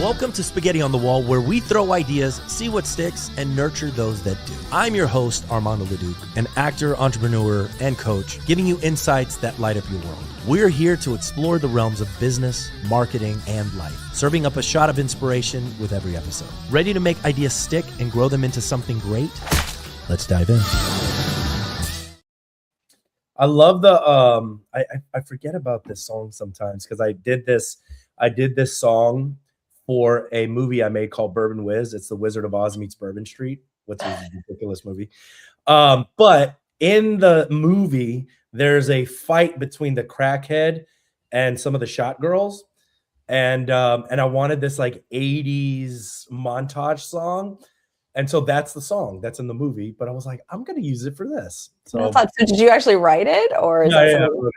Welcome to Spaghetti on the Wall, where we throw ideas, see what sticks, and nurture those that do. I'm your host, Armando Leduc, an actor, entrepreneur, and coach, giving you insights that light up your world. We're here to explore the realms of business, marketing, and life, serving up a shot of inspiration with every episode. Ready to make ideas stick and grow them into something great? Let's dive in. I love the, I forget about this song sometimes because I did this song for a movie I made called Bourbon Whiz. It's The Wizard of Oz meets Bourbon Street, which is a ridiculous movie. But in the movie, there's a fight between the crackhead and some of the shot girls. And I wanted this like 80s montage song. And so that's the song that's in the movie. But I was like, I'm going to use it for this. So, so did you actually write it? Or is that something?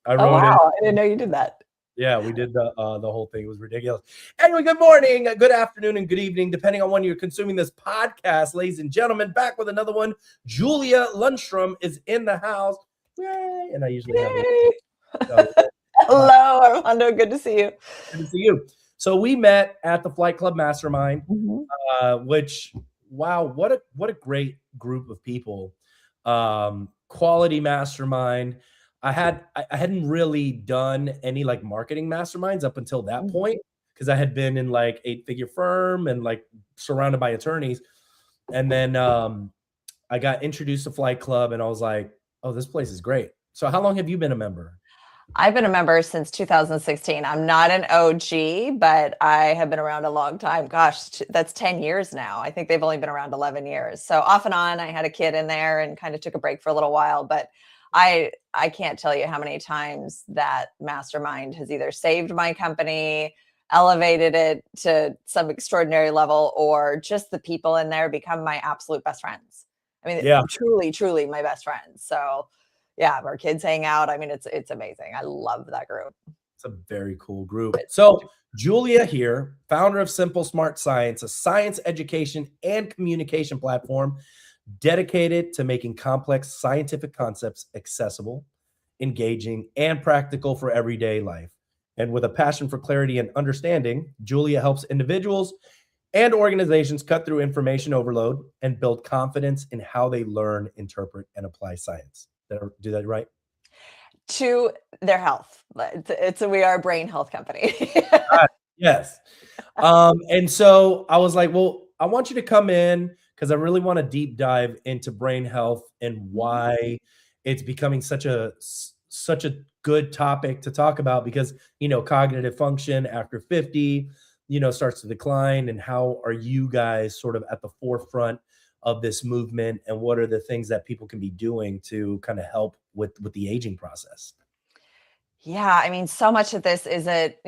I wrote wow, it. I didn't know you did that. Yeah, we did the whole thing. It was ridiculous. Anyway, good morning, good afternoon, and good evening, depending on when you're consuming this podcast, ladies and gentlemen. Back with another one. Julia Lundstrom is in the house. Yay! And I usually have it. Hello, Armando. Good to see you. Good to see you. So we met at the Flight Club Mastermind, which, wow, what a great group of people. Quality mastermind. I hadn't really done any like marketing masterminds up until that point, because I had been in like 8-figure firm and like surrounded by attorneys. And then I got introduced to Flight Club and I was like, oh, this place is great. So how long have you been a member? I've been a member since 2016. I'm not an OG, but I have been around a long time. Gosh, that's 10 years now. I think they've only been around 11 years. So off and on, I had a kid in there and kind of took a break for a little while, but I can't tell you how many times that mastermind has either saved my company, elevated it to some extraordinary level, or just the people in there become my absolute best friends. I mean, truly, truly my best friends. So yeah, our kids hang out. I mean, it's amazing. I love that group. It's a very cool group. So Julia here, founder of Simple Smart Science, a science education and communication platform dedicated to making complex scientific concepts accessible, engaging, and practical for everyday life. And with a passion for clarity and understanding, Julia helps individuals and organizations cut through information overload and build confidence in how they learn, interpret, and apply science. Did I do that right? To their health. We are a brain health company. Yes. And so I was like, well, I want you to come in because I really want to deep dive into brain health and why it's becoming such a good topic to talk about, because, you know, cognitive function after 50, you know, starts to decline. And how are you guys sort of at the forefront of this movement, and what are the things that people can be doing to kind of help with the aging process? Yeah, I mean, so much of this is it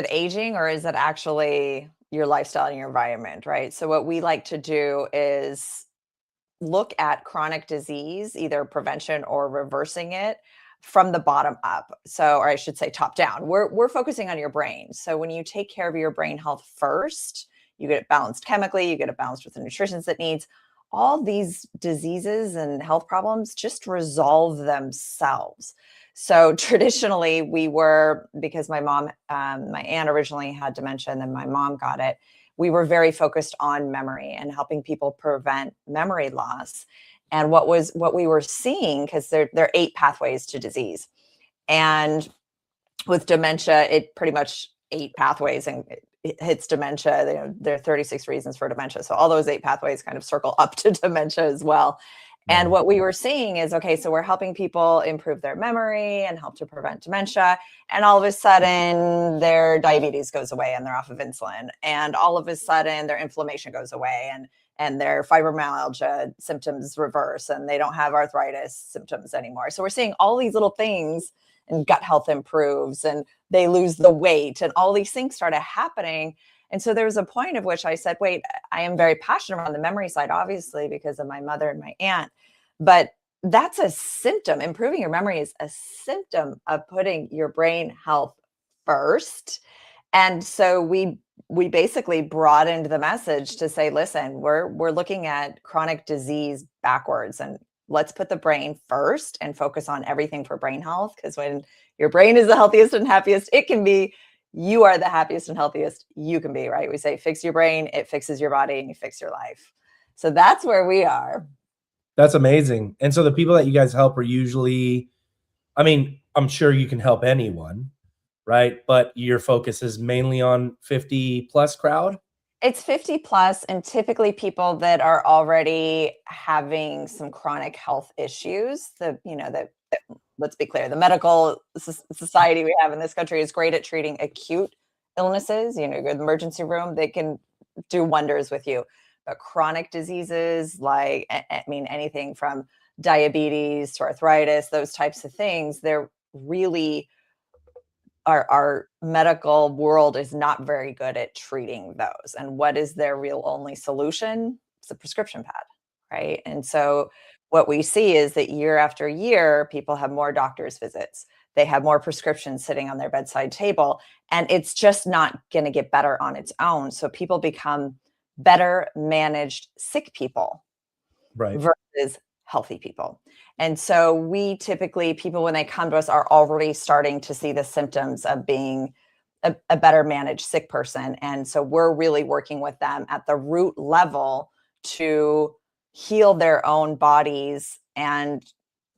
aging, or is it actually your lifestyle and your environment, right? So what we like to do is look at chronic disease, either prevention or reversing it, from the bottom up. So, or I should say top down. We're focusing on your brain. So when you take care of your brain health first, you get it balanced chemically, you get it balanced with the nutrition it needs. All these diseases and health problems just resolve themselves. So traditionally because my mom, my aunt originally had dementia and then my mom got it, we were very focused on memory and helping people prevent memory loss. And what we were seeing, because there are 8 pathways to disease. And with dementia, it pretty much 8 pathways, and it hits dementia. You know, there are 36 reasons for dementia. So all those 8 pathways kind of circle up to dementia as well. And what we were seeing is, okay, so we're helping people improve their memory and help to prevent dementia. And all of a sudden their diabetes goes away and they're off of insulin. And all of a sudden their inflammation goes away and their fibromyalgia symptoms reverse and they don't have arthritis symptoms anymore. So we're seeing all these little things, and gut health improves and they lose the weight and all these things started happening. And so there was a point of which I said, wait, I am very passionate around the memory side, obviously, because of my mother and my aunt, but that's a symptom. Improving your memory is a symptom of putting your brain health first. And so we basically broadened the message to say, listen, we're looking at chronic disease backwards, and let's put the brain first and focus on everything for brain health. Because when your brain is the healthiest and happiest it can be, you are the happiest and healthiest you can be, right? We say, fix your brain, it fixes your body, and you fix your life. So that's where we are. That's amazing. And so the people that you guys help are usually, I mean, I'm sure you can help anyone, right? But your focus is mainly on 50 plus crowd. It's 50 plus, and typically people that are already having some chronic health issues. Let's be clear, the medical society we have in this country is great at treating acute illnesses. You go to the emergency room, they can do wonders with you. But chronic diseases, like, I mean, anything from diabetes to arthritis, those types of things, they're really, our medical world is not very good at treating those. And what is their real only solution? It's a prescription pad, right? And so what we see is that year after year, people have more doctor's visits. They have more prescriptions sitting on their bedside table, and it's just not going to get better on its own. So people become better managed sick people Right. versus healthy people. And so we typically, people when they come to us are already starting to see the symptoms of being a better managed sick person. And so we're really working with them at the root level to heal their own bodies. And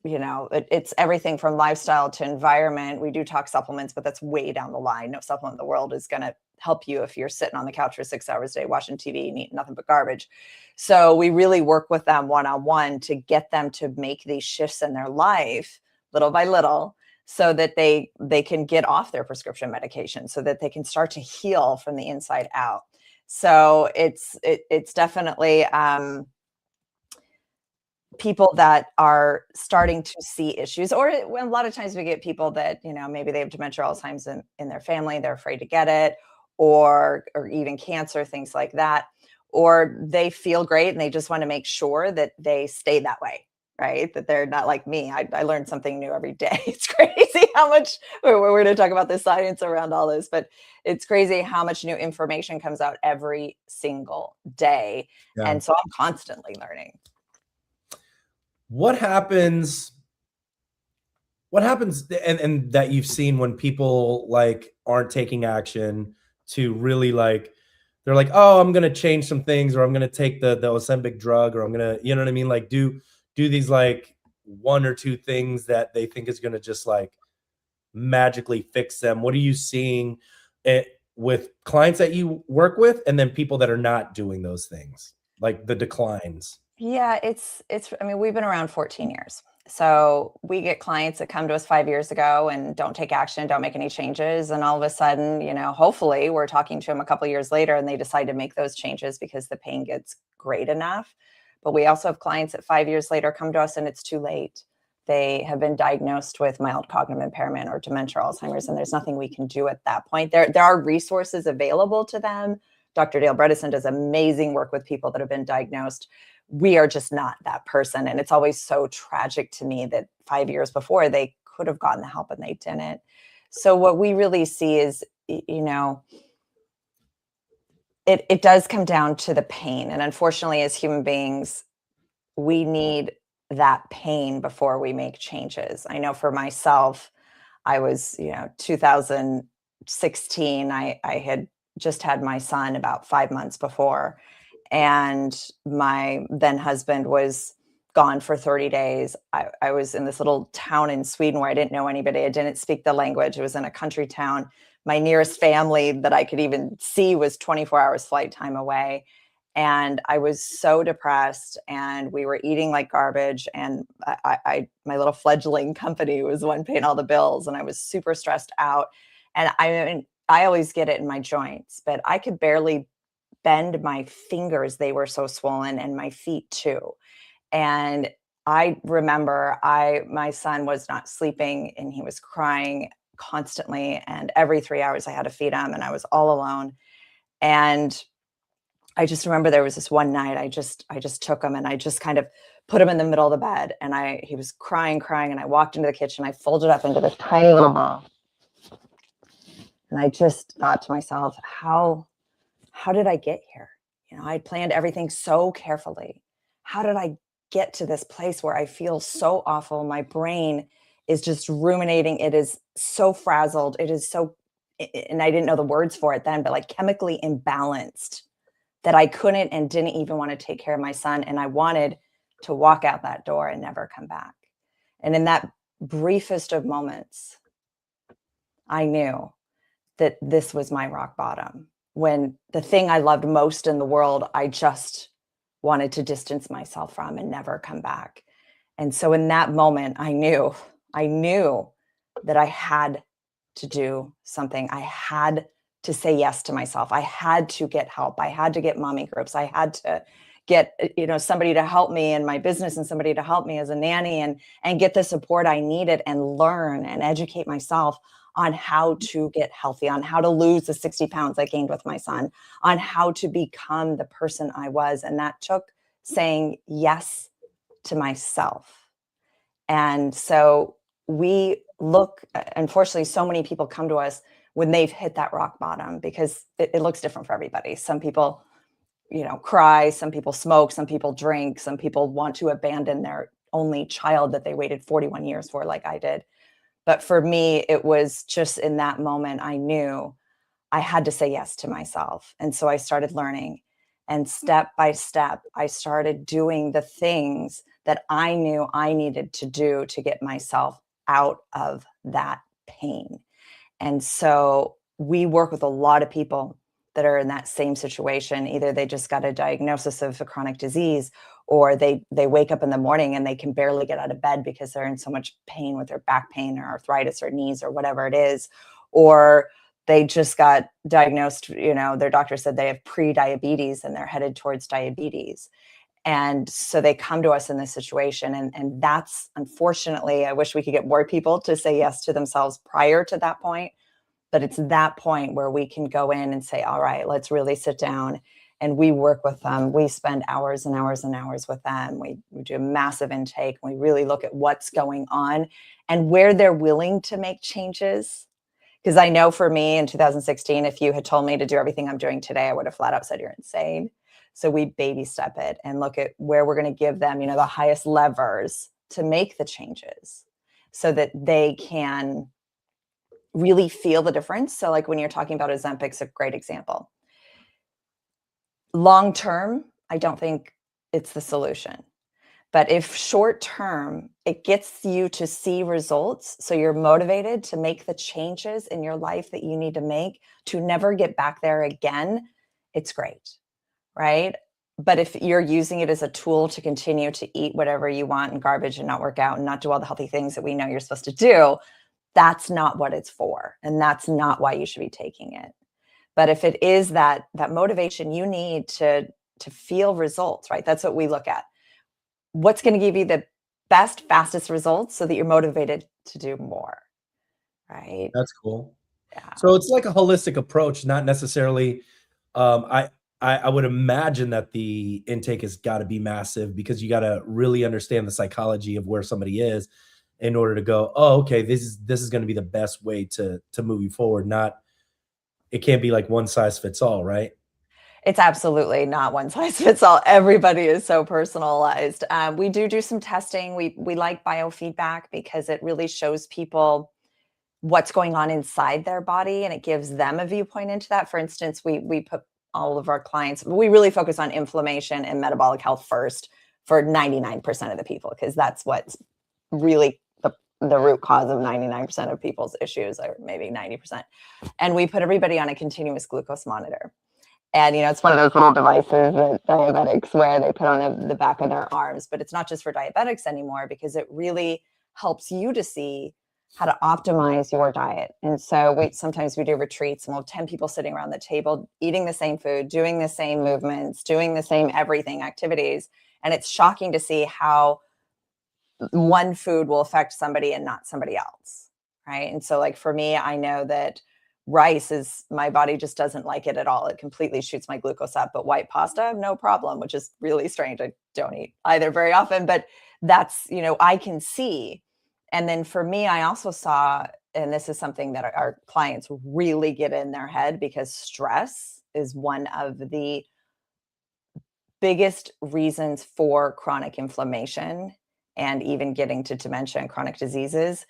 it's everything from lifestyle to environment. We do talk supplements, but that's way down the line. No supplement in the world is going to help you if you're sitting on the couch for 6 hours a day watching TV and eating nothing but garbage. So we really work with them one-on-one to get them to make these shifts in their life little by little, so that they can get off their prescription medication, so that they can start to heal from the inside out. So it's definitely people that are starting to see issues, or a lot of times we get people that, maybe they have dementia, Alzheimer's in their family, they're afraid to get it, or even cancer, things like that, or they feel great and they just want to make sure that they stay that way, right? That they're not like me. I learn something new every day. It's crazy how much, we're going to talk about the science around all this, but it's crazy how much new information comes out every single day. Yeah. And so I'm constantly learning. What happens and that you've seen when people like aren't taking action to really like, they're like, oh, I'm going to change some things, or I'm going to take the Ozempic drug, or I'm going to, you know what I mean? Like do these like one or two things that they think is going to just like magically fix them. What are you seeing with clients that you work with, and then people that are not doing those things, like the declines? Yeah, I mean, we've been around 14 years. So we get clients that come to us 5 years ago and don't take action, don't make any changes. And all of a sudden, hopefully we're talking to them a couple of years later and they decide to make those changes because the pain gets great enough. But we also have clients that 5 years later come to us and it's too late. They have been diagnosed with mild cognitive impairment or dementia, Alzheimer's, and there's nothing we can do at that point. There are resources available to them. Dr. Dale Bredesen does amazing work with people that have been diagnosed. We are just not that person. And it's always so tragic to me that 5 years before they could have gotten the help and they didn't. So what we really see is, it does come down to the pain. And unfortunately, as human beings, we need that pain before we make changes. I know for myself, I was, 2016, I had just had my son about 5 months before. And my then husband was gone for 30 days. I was in this little town in Sweden where I didn't know anybody. I didn't speak the language. It was in a country town. My nearest family that I could even see was 24 hours flight time away. And I was so depressed, and we were eating like garbage. And my little fledgling company was the one paying all the bills. And I was super stressed out. And I always get it in my joints, but I could barely bend my fingers. They were so swollen, and my feet too. And I remember my son was not sleeping and he was crying constantly. And every 3 hours I had to feed him, and I was all alone. And I just remember there was this one night I just took him and I just kind of put him in the middle of the bed, and he was crying. And I walked into the kitchen, I folded up into this tiny little ball. And I just thought to myself, how did I get here? I planned everything so carefully. How did I get to this place where I feel so awful? My brain is just ruminating. It is so frazzled. It is so and I didn't know the words for it then, but like chemically imbalanced, that I couldn't and didn't even want to take care of my son. And I wanted to walk out that door and never come back. And in that briefest of moments, I knew that this was my rock bottom, when the thing I loved most in the world, I just wanted to distance myself from and never come back. And so in that moment, I knew that I had to do something. I had to say yes to myself. I had to get help. I had to get mommy groups. I had to get, somebody to help me in my business and somebody to help me as a nanny, and get the support I needed and learn and educate myself on how to get healthy, on how to lose the 60 pounds I gained with my son, on how to become the person I was. And that took saying yes to myself. And so we look, unfortunately, so many people come to us when they've hit that rock bottom, because it looks different for everybody. Some people, cry, some people smoke, some people drink, some people want to abandon their only child that they waited 41 years for, like I did. But for me, it was just in that moment, I knew I had to say yes to myself. And so I started learning. And step by step, I started doing the things that I knew I needed to do to get myself out of that pain. And so we work with a lot of people that are in that same situation. Either they just got a diagnosis of a chronic disease, or they wake up in the morning and they can barely get out of bed because they're in so much pain with their back pain or arthritis or knees or whatever it is. Or they just got diagnosed, their doctor said they have pre-diabetes and they're headed towards diabetes. And so they come to us in this situation. And that's, unfortunately, I wish we could get more people to say yes to themselves prior to that point. But it's that point where we can go in and say, all right, let's really sit down. And we work with them. We spend hours and hours and hours with them. We do a massive intake. We really look at what's going on and where they're willing to make changes. Because I know for me in 2016, if you had told me to do everything I'm doing today, I would have flat out said you're insane. So we baby step it and look at where we're going to give them, the highest levers to make the changes so that they can really feel the difference. So like when you're talking about Ozempic's a great example. Long term, I don't think it's the solution. But if short term, it gets you to see results, so you're motivated to make the changes in your life that you need to make to never get back there again, it's great, right? But if you're using it as a tool to continue to eat whatever you want and garbage and not work out and not do all the healthy things that we know you're supposed to do, that's not what it's for. And that's not why you should be taking it. But if it is that motivation you need to feel results, right? That's what we look at. What's going to give you the best, fastest results so that you're motivated to do more, right? That's cool. Yeah. So it's like a holistic approach, not necessarily. I would imagine that the intake has got to be massive, because you got to really understand the psychology of where somebody is in order to go, oh, okay, this is going to be the best way to move you forward. Not, it can't be like one size fits all, right? It's absolutely not one size fits all. Everybody is so personalized. We do some testing. We like biofeedback because it really shows people what's going on inside their body, and it gives them a viewpoint into that. For instance, we put all of our clients, we really focus on inflammation and metabolic health first for 99% of the people, because that's what's really the root cause of 99% of people's issues, or maybe 90%. And we put everybody on a continuous glucose monitor. And, it's one of those little devices that diabetics wear, they put on the back of their arms. But it's not just for diabetics anymore, because it really helps you to see how to optimize your diet. And so sometimes we do retreats and we'll have 10 people sitting around the table, eating the same food, doing the same movements, doing the same everything activities. And it's shocking to see how one food will affect somebody and not somebody else, right? And so like for me, I know that rice is, my body just doesn't like it at all. It completely shoots my glucose up. But white pasta, I have no problem, which is really strange. I don't eat either very often, but that's, I can see. And then for me, I also saw, and this is something that our clients really get in their head, because stress is one of the biggest reasons for chronic inflammation and even getting to dementia and chronic diseases.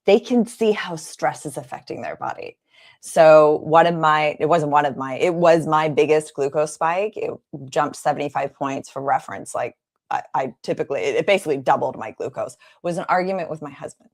They can see how stress is affecting their body. So it was my biggest glucose spike. It jumped 75 points for reference. Like it basically doubled my glucose, was an argument with my husband.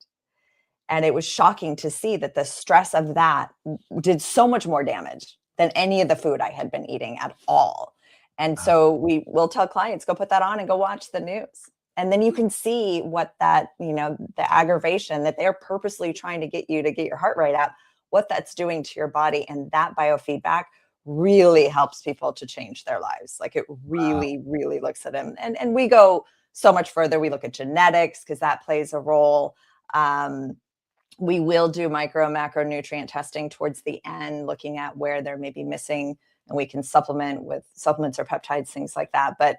And it was shocking to see that the stress of that did so much more damage than any of the food I had been eating at all. And so we will tell clients, go put that on and go watch the news. And then you can see what that, the aggravation that they're purposely trying to get you to get your heart rate up, what that's doing to your body. And that biofeedback really helps people to change their lives. Like it really, really looks at them. And we go so much further. We look at genetics because that plays a role. We will do micro and macronutrient testing towards the end, looking at where there may be missing, and we can supplement with supplements or peptides, things like that. But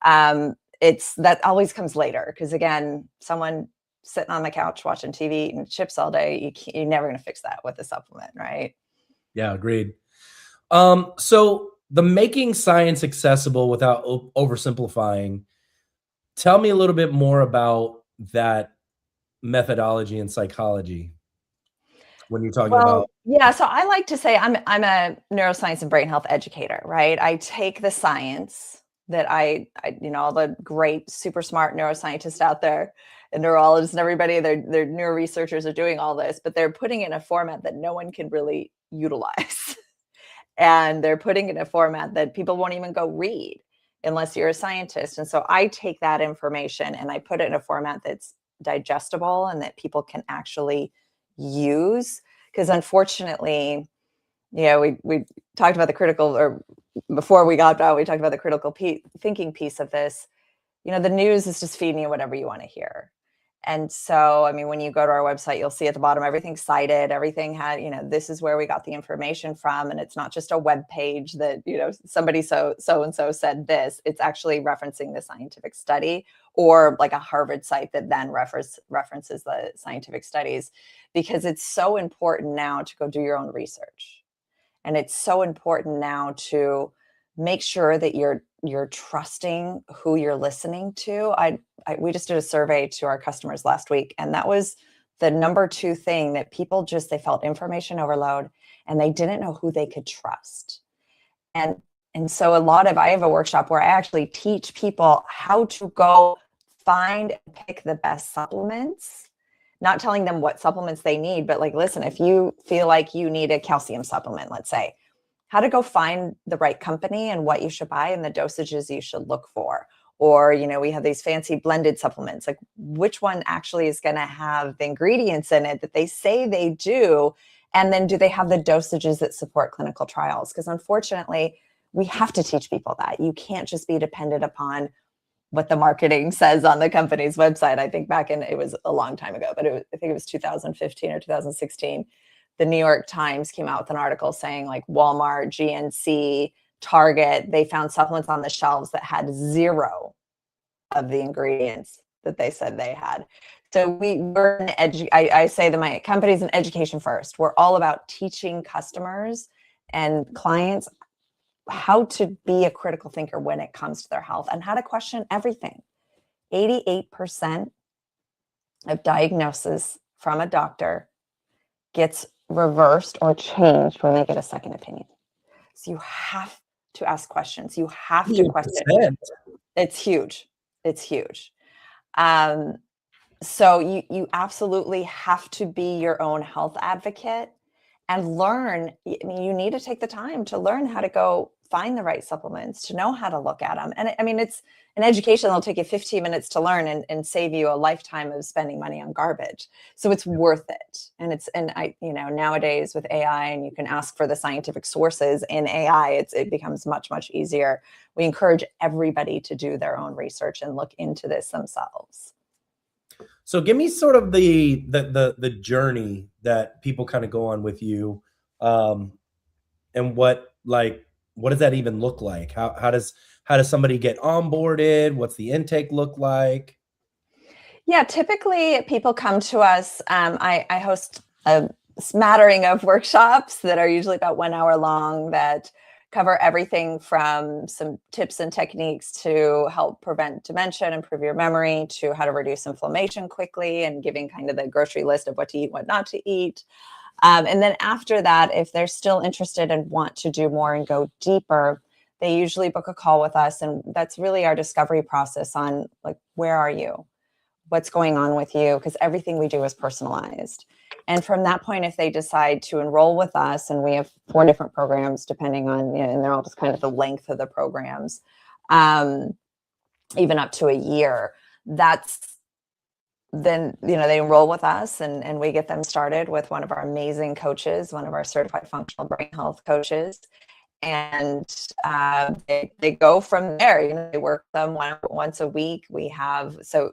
that always comes later because, again, someone sitting on the couch watching TV eating chips all day, you're never going to fix that with a supplement, right? Yeah, agreed. So the making science accessible without oversimplifying, tell me a little bit more about that methodology and psychology when you're talking about. Yeah, so I like to say I'm a neuroscience and brain health educator, right? I take the science that I all the great super smart neuroscientists out there and neurologists and everybody, they're neuro researchers are doing all this, but they're putting it in a format that no one can really utilize. And they're putting it in a format that people won't even go read unless you're a scientist. And so I take that information and I put it in a format that's digestible and that people can actually use. Because unfortunately, we talked about the critical, or before we got out, we talked about the critical thinking piece of this. The news is just feeding you whatever you want to hear. And so, I mean, when you go to our website, you'll see at the bottom, everything's cited, everything had, this is where we got the information from. And it's not just a web page that, somebody so-and-so said this, it's actually referencing the scientific study, or like a Harvard site that then references the scientific studies, because it's so important now to go do your own research. And it's so important now to make sure that you're trusting who you're listening to. We just did a survey to our customers last week, and that was the number 2 thing that people they felt information overload and they didn't know who they could trust. And so I have a workshop where I actually teach people how to go find and pick the best supplements, not telling them what supplements they need, but like, listen, if you feel like you need a calcium supplement, let's say, how to go find the right company and what you should buy and the dosages you should look for. Or, we have these fancy blended supplements, like which one actually is going to have the ingredients in it that they say they do. And then do they have the dosages that support clinical trials? Because unfortunately, we have to teach people that. You can't just be dependent upon what the marketing says on the company's website. I think it was a long time ago, but I think it was 2015 or 2016. The New York Times came out with an article saying like Walmart, GNC, Target, they found supplements on the shelves that had 0 of the ingredients that they said they had. So I say that my company's an education first. We're all about teaching customers and clients how to be a critical thinker when it comes to their health and how to question everything. 88% of diagnosis from a doctor gets reversed or changed when they get a second opinion. So you have to ask questions. You have to question. It's huge. It's huge. So you absolutely have to be your own health advocate and learn. I mean, you need to take the time to learn how to go find the right supplements, to know how to look at them. And I mean, it's an education that'll take you 15 minutes to learn and save you a lifetime of spending money on garbage. So it's worth it. Nowadays with AI, and you can ask for the scientific sources in AI, it becomes much, much easier. We encourage everybody to do their own research and look into this themselves. So give me sort of the journey that people kind of go on with you, and what does that even look like? How does somebody get onboarded? What's the intake look like? Yeah, typically people come to us. I host a smattering of workshops that are usually about 1 hour long that cover everything from some tips and techniques to help prevent dementia and improve your memory, to how to reduce inflammation quickly and giving kind of the grocery list of what to eat, what not to eat. And then after that, if they're still interested and want to do more and go deeper, they usually book a call with us. And that's really our discovery process on like, where are you? What's going on with you? Because everything we do is personalized. And from that point, if they decide to enroll with us, and we have 4 different programs depending on, and they're all just kind of the length of the programs, even up to a year, that's then, they enroll with us, and we get them started with one of our amazing coaches, one of our certified functional brain health coaches. And they go from there. They work them once a week. We have so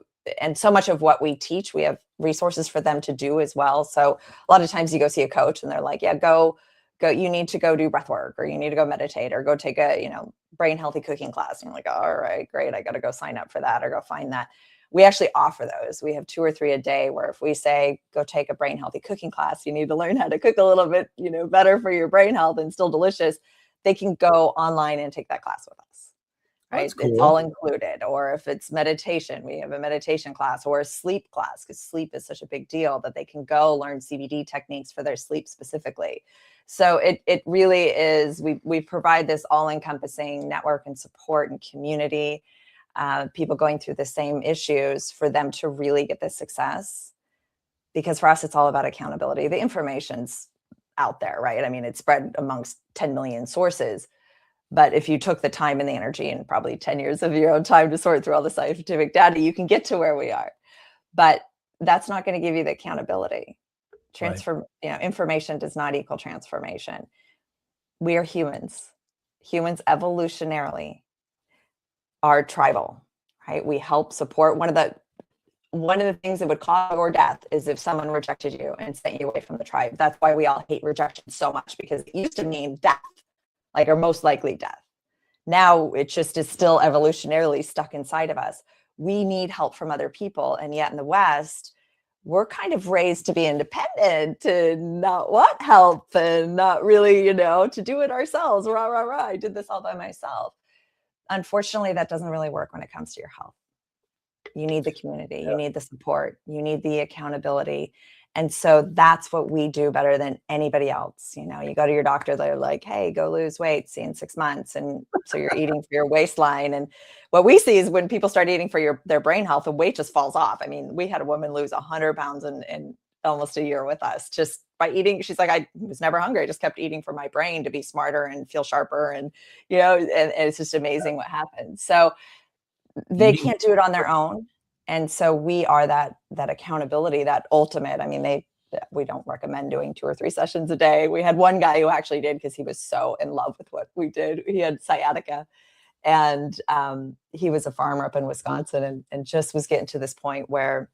much of what we teach, we have resources for them to do as well. So a lot of times you go see a coach and they're like, yeah, go, you need to go do breath work, or you need to go meditate, or go take a, brain healthy cooking class. And you're like, all right, great. I got to go sign up for that or go find that. We actually offer those. We have 2 or 3 a day, where if we say, go take a brain healthy cooking class, you need to learn how to cook a little bit, better for your brain health and still delicious. They can go online and take that class with us. Right? That's cool. It's all included. Or if it's meditation, we have a meditation class, or a sleep class, because sleep is such a big deal that they can go learn CBD techniques for their sleep specifically. So it really is, we provide this all-encompassing network and support and community, people going through the same issues, for them to really get the success. Because for us, it's all about accountability. The information's out there, right? I mean, it's spread amongst 10 million sources. But if you took the time and the energy, and probably 10 years of your own time, to sort through all the scientific data, you can get to where we are. But that's not going to give you the accountability. Information does not equal transformation. We are humans. Humans evolutionarily are tribal, right? We help support. One of the things that would cause your death is if someone rejected you and sent you away from the tribe. That's why we all hate rejection so much, because it used to mean death, like, or most likely death. Now it just is still evolutionarily stuck inside of us. We need help from other people. And yet in the West, we're kind of raised to be independent, to not want help, and not really, to do it ourselves. Rah, rah, rah. I did this all by myself. Unfortunately, that doesn't really work when it comes to your health. You need the community, you need the support, you need the accountability. And so that's what we do better than anybody else. You go to your doctor, they're like, hey, go lose weight, see in 6 months. And so you're eating for your waistline. And what we see is when people start eating for their brain health, the weight just falls off. I mean, we had a woman lose 100 pounds in almost a year with us, just by eating. She's like, I was never hungry. I just kept eating for my brain to be smarter and feel sharper. And, and it's just amazing what happens. So they can't do it on their own. And so we are that accountability, that ultimate. I mean, we don't recommend doing 2 or 3 sessions a day. We had one guy who actually did, because he was so in love with what we did. He had sciatica, and he was a farmer up in Wisconsin, and just was getting to this point where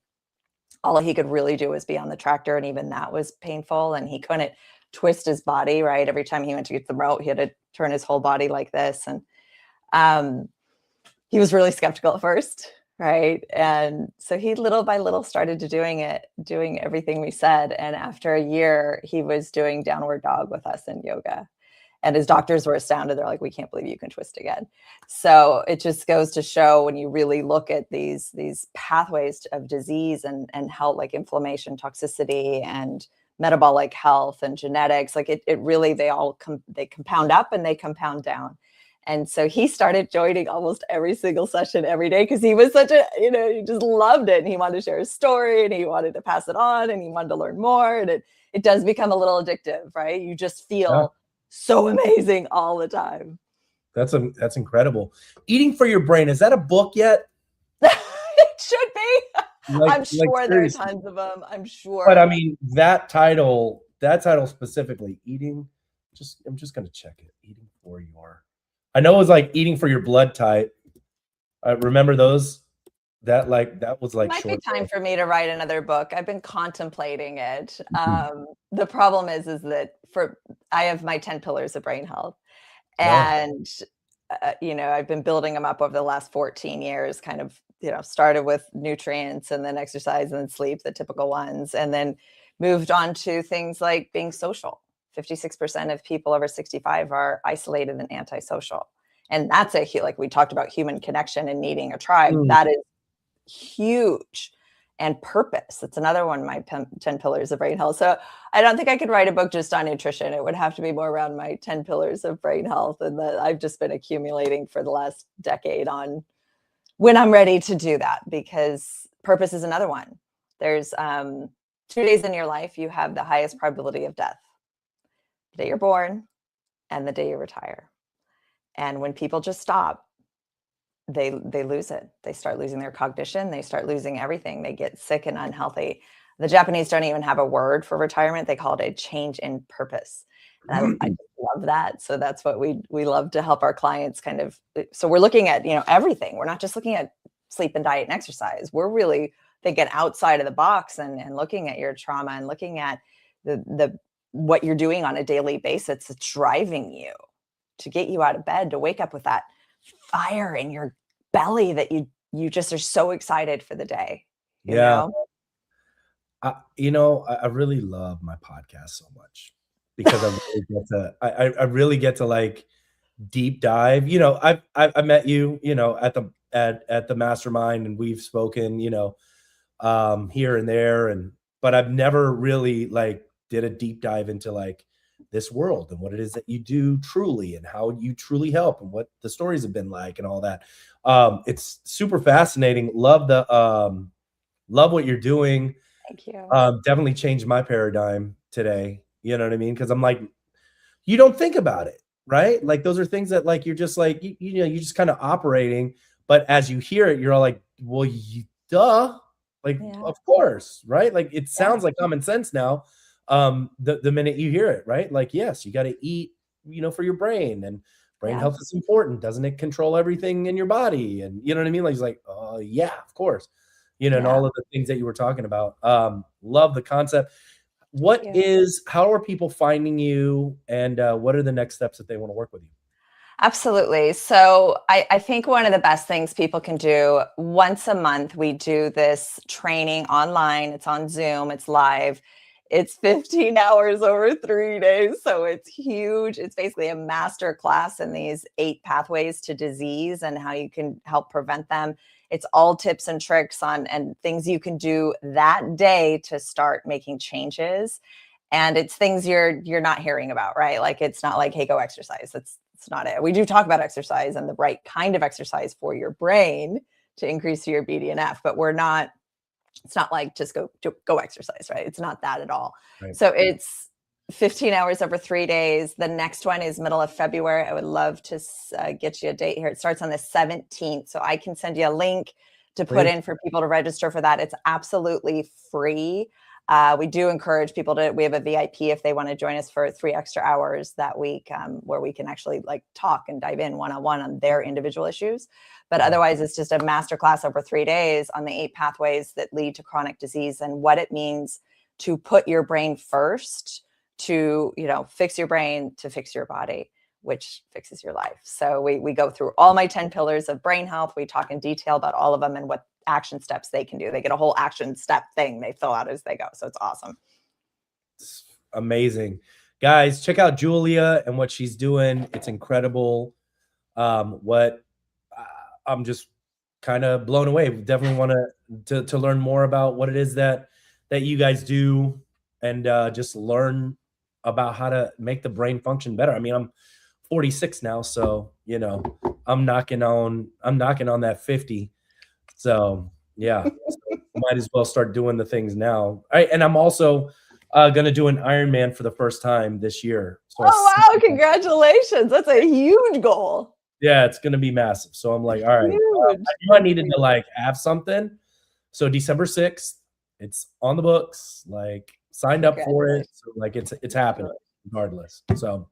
all he could really do was be on the tractor. And even that was painful. And he couldn't twist his body, right? Every time he went to get the remote, he had to turn his whole body like this. And he was really skeptical at first. Right. And so he little by little started doing everything we said. And after a year, he was doing downward dog with us in yoga. And his doctors were astounded. They're like, we can't believe you can twist again. So it just goes to show, when you really look at these pathways of disease and health, like inflammation, toxicity, and metabolic health and genetics, like it really, they compound up and they compound down. And so he started joining almost every single session every day, because he was such he just loved it. And he wanted to share his story, and he wanted to pass it on, and he wanted to learn more. And it does become a little addictive, right? You just feel so amazing all the time. That's incredible. Eating for Your Brain. Is that a book yet? It should be. I'm sure there are tons of them. I'm sure. But I mean, that title specifically, eating, I'm just going to check it. Eating for Your. I know it was like Eating for Your Blood Type. I remember those. That was like might be time for me to write another book. I've been contemplating it. The problem is that I have my 10 pillars of brain health, and I've been building them up over the last 14 years. Kind of started with nutrients, and then exercise, and then sleep, the typical ones, and then moved on to things like being social. 56% of people over 65 are isolated and antisocial. And that's like we talked about human connection and needing a tribe. That is huge. and purpose. It's another one of my 10 pillars of brain health. So I don't think I could write a book just on nutrition. It would have to be more around my 10 pillars of brain health, and that I've just been accumulating for the last decade on when I'm ready to do that, because purpose is another one. There's 2 days in your life you have the highest probability of death: the day you're born and the day you retire. And when people just stop, they lose it. They start losing their cognition. They start losing everything. They get sick and unhealthy. The Japanese don't even have a word for retirement. They call it a change in purpose. And I just love that. So that's what we love to help our clients kind of. So we're looking at, everything. We're not just looking at sleep and diet and exercise. We're really thinking outside of the box and looking at your trauma and looking at the what you're doing on a daily basis that's driving you to get you out of bed, to wake up with that fire in your belly that you just are so excited for the day. You know? I really love my podcast so much because I really get to like deep dive. I met you, at the mastermind, and we've spoken, here and there, but I've never really like did a deep dive into like this world and what it is that you do truly and how you truly help and what the stories have been like and all that. It's super fascinating. Love what you're doing. Thank you. Definitely changed my paradigm today. You know what I mean? Because I'm like, you don't think about it, right? Like those are things that like you're just like you're just kind of operating, but as you hear it, you're all like, well, duh, like of course, right? Like it sounds like common sense now. The minute you hear it, right? Like, yes, you got to eat, for your brain, and brain health is important. Doesn't it control everything in your body? And you know what I mean? Like, it's like, oh yeah, of course, and all of the things that you were talking about. Love the concept. How are people finding you, and what are the next steps that they want to work with you? Absolutely. So I think one of the best things people can do, once a month, we do this training online. It's on Zoom, it's live. It's 15 hours over 3 days. So it's huge. It's basically a master class in these 8 pathways to disease and how you can help prevent them. It's all tips and tricks and things you can do that day to start making changes. And it's things you're not hearing about, right? Like it's not like, hey, go exercise. It's not it. We do talk about exercise and the right kind of exercise for your brain to increase your BDNF, but it's not like just go exercise, right? It's not that at all. Right. So it's 15 hours over 3 days. The next one is middle of February. I would love to get you a date here. It starts on the 17th. So I can send you a link to put in for people to register for that. It's absolutely free. We do encourage people we have a VIP if they want to join us for 3 extra hours that week, where we can actually like talk and dive in one-on-one on their individual issues. But otherwise, it's just a masterclass over 3 days on the 8 pathways that lead to chronic disease and what it means to put your brain first, to, fix your brain, to fix your body, which fixes your life. So we go through all my 10 pillars of brain health. We talk in detail about all of them and what action steps they can do. They get a whole action step thing they fill out as they go. So it's awesome. It's amazing. Guys, check out Julia and what she's doing. It's incredible. I'm just kind of blown away. We definitely want to learn more about what it is that you guys do, and just learn about how to make the brain function better. I mean, I'm 46 now, so I'm knocking on that 50. So yeah, might as well start doing the things now. All right, and I'm also gonna do an Ironman for the first time this year. So wow! Congratulations! That's a huge goal. Yeah, it's gonna be massive. So I'm like, all right, I knew I needed to like have something. So December 6th, it's on the books. Like, signed up for it. So like, it's happening regardless. So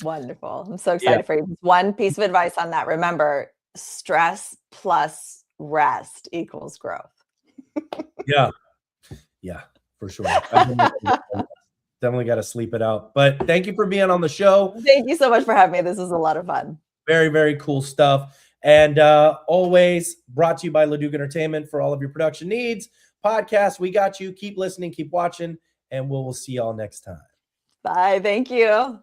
wonderful! I'm so excited for you. One piece of advice on that: remember, stress plus rest equals growth. Yeah, for sure. Definitely got to sleep it out. But thank you for being on the show. Thank you so much for having me. This is a lot of fun. Very, very cool stuff. And always brought to you by Leduc Entertainment for all of your production needs. Podcast, we got you. Keep listening, keep watching, and we'll see y'all next time. Bye. Thank you.